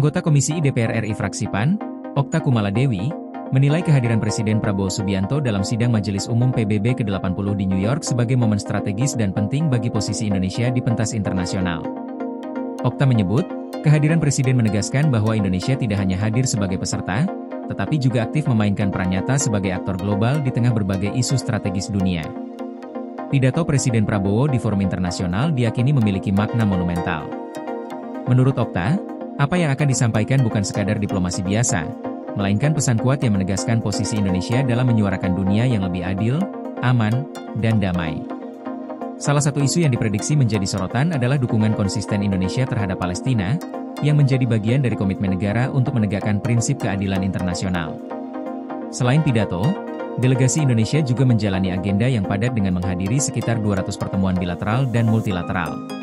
Anggota Komisi I DPR RI fraksi PAN, Okta Kumaladewi, menilai kehadiran Presiden Prabowo Subianto dalam sidang Majelis Umum PBB ke-80 di New York sebagai momen strategis dan penting bagi posisi Indonesia di pentas internasional. Okta menyebut, kehadiran Presiden menegaskan bahwa Indonesia tidak hanya hadir sebagai peserta, tetapi juga aktif memainkan peran nyata sebagai aktor global di tengah berbagai isu strategis dunia. Pidato Presiden Prabowo di forum internasional diyakini memiliki makna monumental. Menurut Okta, apa yang akan disampaikan bukan sekadar diplomasi biasa, melainkan pesan kuat yang menegaskan posisi Indonesia dalam menyuarakan dunia yang lebih adil, aman, dan damai. Salah satu isu yang diprediksi menjadi sorotan adalah dukungan konsisten Indonesia terhadap Palestina, yang menjadi bagian dari komitmen negara untuk menegakkan prinsip keadilan internasional. Selain pidato, delegasi Indonesia juga menjalani agenda yang padat dengan menghadiri sekitar 200 pertemuan bilateral dan multilateral.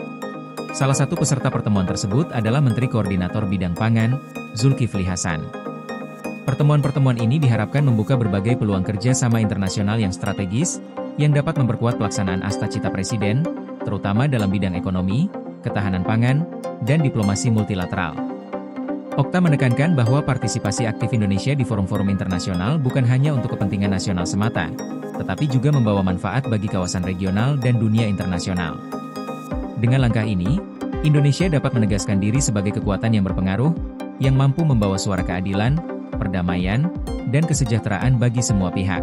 Salah satu peserta pertemuan tersebut adalah Menteri Koordinator Bidang Pangan, Zulkifli Hasan. Pertemuan-pertemuan ini diharapkan membuka berbagai peluang kerja sama internasional yang strategis, yang dapat memperkuat pelaksanaan Asta-Cita Presiden, terutama dalam bidang ekonomi, ketahanan pangan, dan diplomasi multilateral. Okta menekankan bahwa partisipasi aktif Indonesia di forum-forum internasional bukan hanya untuk kepentingan nasional semata, tetapi juga membawa manfaat bagi kawasan regional dan dunia internasional. Dengan langkah ini, Indonesia dapat menegaskan diri sebagai kekuatan yang berpengaruh, yang mampu membawa suara keadilan, perdamaian, dan kesejahteraan bagi semua pihak.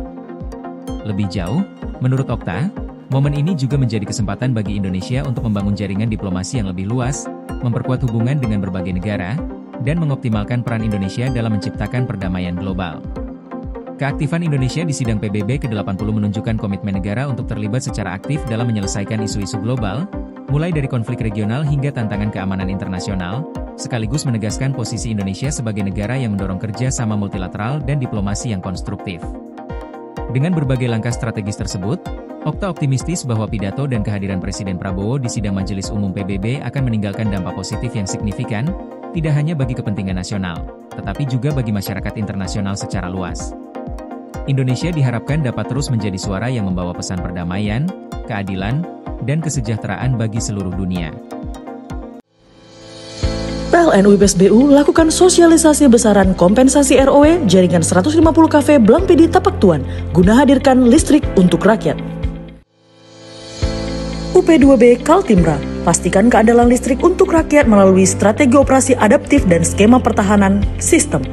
Lebih jauh, menurut Okta, momen ini juga menjadi kesempatan bagi Indonesia untuk membangun jaringan diplomasi yang lebih luas, memperkuat hubungan dengan berbagai negara, dan mengoptimalkan peran Indonesia dalam menciptakan perdamaian global. Keaktifan Indonesia di sidang PBB ke-80 menunjukkan komitmen negara untuk terlibat secara aktif dalam menyelesaikan isu-isu global, mulai dari konflik regional hingga tantangan keamanan internasional, sekaligus menegaskan posisi Indonesia sebagai negara yang mendorong kerja sama multilateral dan diplomasi yang konstruktif. Dengan berbagai langkah strategis tersebut, Okta optimistis bahwa pidato dan kehadiran Presiden Prabowo di sidang Majelis Umum PBB akan meninggalkan dampak positif yang signifikan, tidak hanya bagi kepentingan nasional, tetapi juga bagi masyarakat internasional secara luas. Indonesia diharapkan dapat terus menjadi suara yang membawa pesan perdamaian, keadilan, dan kesejahteraan bagi seluruh dunia. PLN UIPSBU lakukan sosialisasi besaran kompensasi ROW jaringan 150 kafe Blampidi Tapak Tuan guna hadirkan listrik untuk rakyat. UP2B Kaltimra, pastikan keandalan listrik untuk rakyat melalui strategi operasi adaptif dan skema pertahanan sistem.